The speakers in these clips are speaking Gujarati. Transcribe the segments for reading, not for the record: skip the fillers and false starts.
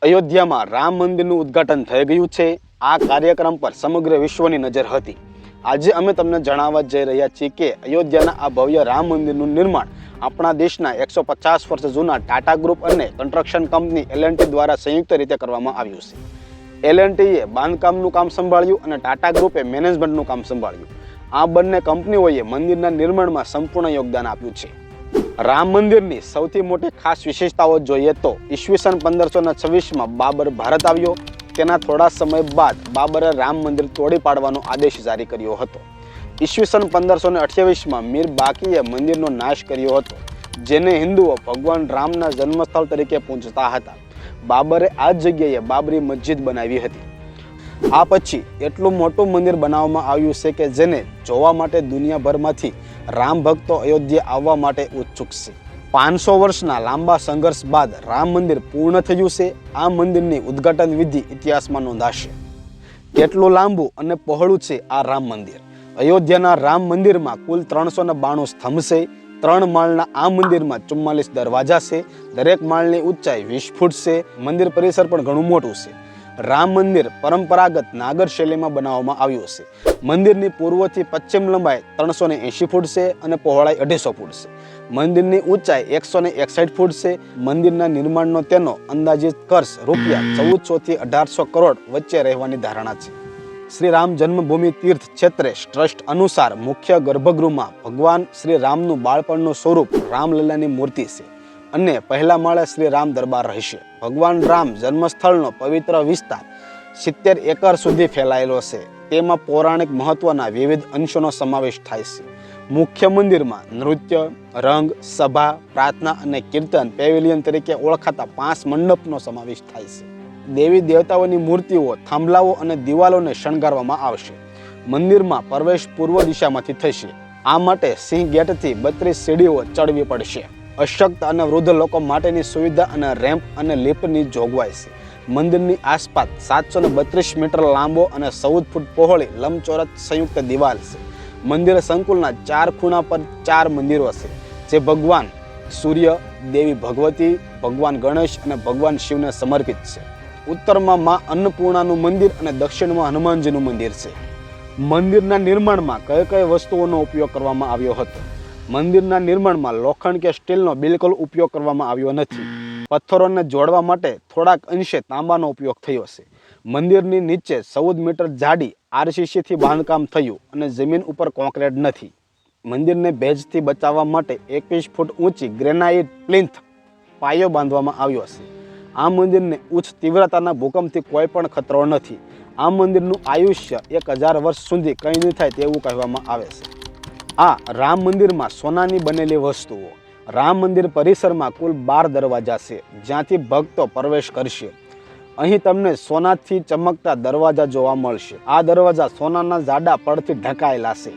અયોધ્યામાં રામ મંદિરનું ઉદ્ઘાટન થઈ ગયું છે। આ કાર્યક્રમ પર સમગ્ર વિશ્વની નજર હતી। આજે અમે તમને જણાવવા જઈ રહ્યા છીએ કે અયોધ્યાના આ ભવ્ય રામ મંદિરનું નિર્માણ આપણા દેશના 150 વર્ષ જૂના ટાટા ગ્રુપ અને કન્સ્ટ્રક્શન કંપની એલ&ટી દ્વારા સંયુક્ત રીતે કરવામાં આવ્યું છે। એલ&ટીએ બાંધકામનું કામ સંભાળ્યું અને ટાટા ગ્રુપે મેનેજમેન્ટનું કામ સંભાળ્યું। આ બંને કંપનીઓએ મંદિરના નિર્માણમાં સંપૂર્ણ યોગદાન આપ્યું છે। રામ મંદિરની સૌથી મોટી ખાસ વિશેષતાઓ જોઈએ તો ઈસવીસન 1526માં બાબર ભારત આવ્યો। તેના થોડા સમય બાદ બાબરે રામ મંદિર તોડી પાડવાનો આદેશ જારી કર્યો હતો। ઈસવીસન 1528માં મીર બાકીએ મંદિરનો નાશ કર્યો હતો, જેને હિન્દુઓ ભગવાન રામના જન્મસ્થળ તરીકે પૂજતા હતા। બાબરે આ જગ્યાએ બાબરી મસ્જિદ બનાવી હતી। આ પછી એટલું મોટું મંદિર બનાવવામાં આવ્યું છે કે જેને જોવા માટે દુનિયાભરમાંથી રામ ભક્તો અયોધ્યા આવવા માટે ઉત્સુક છે। 500 વર્ષના લાંબા સંઘર્ષ બાદ રામ મંદિર પૂર્ણ થયું છે। આ મંદિરની ઉદ્ઘાટન વિધિ ઇતિહાસમાં નોંધાશે। કેટલું લાંબુ અને પહોળું છે આ રામ મંદિર? અયોધ્યાના રામ મંદિરમાં કુલ 392 સ્તંભ છે। 3 માળના આ મંદિરમાં 44 દરવાજા છે। દરેક માળની ઊંચાઈ 20 ફૂટ છે। મંદિર પરિસર પણ ઘણું મોટું છે। રામ મંદિર પરંપરાગત નાગર શૈલીમાં બનાવવામાં આવ્યું છે। મંદિરની પૂર્વથી પશ્ચિમ લંબાઈ 380 ફૂટ છે અને પહોળાઈ 250 ફૂટ છે। મંદિરની ઊંચાઈ 161 ફૂટ છે। મંદિરના નિર્માણનો તેનો અંદાજિત ખર્ચ રૂપિયા 1400 થી 1800 કરોડ વચ્ચે રહેવાની ધારણા છે। શ્રી રામ જન્મભૂમિ તીર્થ ક્ષેત્રે ટ્રસ્ટ અનુસાર મુખ્ય ગર્ભગૃહમાં ભગવાન શ્રી રામનું બાળપણનું સ્વરૂપ રામલલ્લાની મૂર્તિ છે અને પહેલા માળે શ્રી રામ દરબાર રહેશે। ભગવાન રામ જન્મસ્થળનો પવિત્ર વિસ્તાર 70 એકર સુધી ફેલાયેલો છે। તેમાં પૌરાણિક મહત્વના વિવિધ અંશોનો સમાવેશ થાય છે। મુખ્ય મંદિરમાં નૃત્ય, રંગ, સભા, પ્રાર્થના અને કીર્તન પેવિલિયન તરીકે ઓળખાતા 5 મંડપનો સમાવેશ થાય છે। દેવી દેવતાઓની મૂર્તિઓ, થાંભલાઓ અને દિવાલોને શણગારવામાં આવશે। મંદિરમાં પ્રવેશ પૂર્વ દિશામાંથી થશે। આ માટે સિંહ ગેટથી 32 સીડીઓ ચડવી પડશે। અશક્ત અને વૃદ્ધ લોકો માટેની સુવિધા અને રેમ્પ અને લિફ્ટની જોગવાઈ છે। મંદિરની આસપાસ 732 મીટર લાંબો અને 14 ફૂટ પહોળી લંબચોરસ સંયુક્ત દિવાલ છે। મંદિર સંકુલના 4 ખૂણા પર 4 મંદિરો છે, જે ભગવાન સૂર્ય, દેવી ભગવતી, ભગવાન ગણેશ અને ભગવાન શિવને સમર્પિત છે। ઉત્તરમાં માં અન્નપૂર્ણાનું મંદિર અને દક્ષિણમાં હનુમાનજીનું મંદિર છે। મંદિરના નિર્માણમાં કઈ કઈ વસ્તુઓનો ઉપયોગ કરવામાં આવ્યો હતો? મંદિરના નિર્માણમાં લોખંડ કે સ્ટીલનો બિલકુલ ઉપયોગ કરવામાં આવ્યો નથી। પથ્થરોને જોડવા માટે થોડાક અંશે તાંબાનો ઉપયોગ થયો છે। મંદિરની નીચે 14 મીટર જાડી આરસીસીથી બાંધકામ થયું અને જમીન ઉપર કોન્ક્રીટ નથી। મંદિરને ભેજથી બચાવવા માટે 21 ફૂટ ઊંચી ગ્રેનાઇટ પ્લિન્થ પાયો બાંધવામાં આવ્યો છે। આ મંદિરને ઉચ્ચ તીવ્રતાના ભૂકંપથી કોઈ પણ ખતરો નથી। આ મંદિરનું આયુષ્ય 1000 વર્ષ સુધી કંઈ નહીં થાય તેવું કહેવામાં આવે છે। આ રામ મંદિરમાં સોનાની બનેલી વસ્તુઓ। રામ મંદિર પરિસરમાં કુલ 12 દરવાજા છે, જ્યાંથી ભક્તો પ્રવેશ કરશે। અહીં તમને સોનાથી ચમકતા દરવાજા જોવા મળશે। આ દરવાજા સોનાના જાડા પડથી ઢંકાયેલા છે।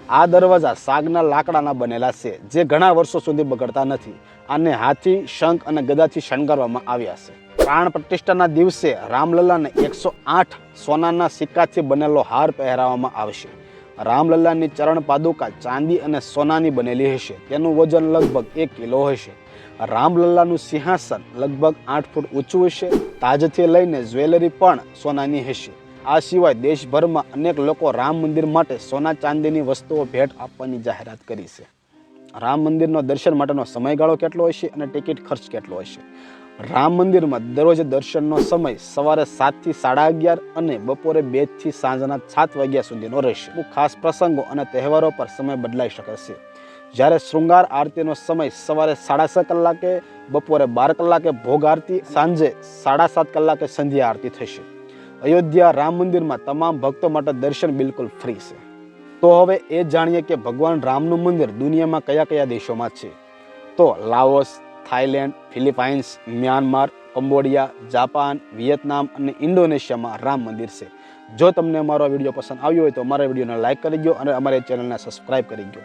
આ દરવાજા સાગના લાકડાના બનેલા છે, જે ઘણા વર્ષો સુધી બગડતા નથી। આને હાથી, શંખ અને ગદાથી શણગારવામાં આવ્યા છે। પ્રાણ પ્રતિષ્ઠાના દિવસે રામલલ્લાને 108 સોનાના સિક્કાથી બનેલો હાર પહેરાવવામાં આવશે। રામલલ્લાની ચરણ પાદુકા ચાંદી અને સોનાની બનેલી હશે। તેનું વજન લગભગ 1 કિલો હશે। રામલલ્લાનું સિંહાસન લગભગ 8 ફૂટ ઊંચું હશે। તાજથી લઈને જ્વેલરી પણ સોનાની હશે। આ સિવાય દેશભરમાં અનેક લોકો રામ મંદિર માટે સોના ચાંદીની વસ્તુઓ ભેટ આપવાની જાહેરાત કરી છે। રામ મંદિરનો દર્શન માટેનો સમયગાળો કેટલો હશે અને ટિકિટ ખર્ચ કેટલો હશે? રામ મંદિરમાં દરરોજ દર્શનનો સમય સવારે 7 થી 11:30 અને બપોરે 2 થી સાંજના 7 વાગ્યા સુધીનો રહેશે। ખાસ પ્રસંગો અને તહેવારો પર સમય બદલાઈ શકે છે। જ્યારે શૃંગાર આરતીનો સમય સવારે 6:30 કલાકે, બપોરે 12 કલાકે ભોગ આરતી, સાંજે 7:30 કલાકે સંધ્યા આરતી થશે। અયોધ્યા રામ મંદિરમાં તમામ ભક્તો માટે દર્શન બિલકુલ ફ્રી છે। તો હવે એ જાણીએ કે ભગવાન રામનું મંદિર દુનિયામાં કયા કયા દેશોમાં છે? તો Laos, Thailand, Philippines, Myanmar, Cambodia, Japan, Vietnam અને ઇન્ડોનેશિયામાં રામ મંદિર છે। જો તમને અમારો વિડીયો પસંદ આવ્યો હોય તો અમારા વિડીયોને લાઇક કરી દો અને અમારી ચેનલને સબસ્ક્રાઇબ કરી દો।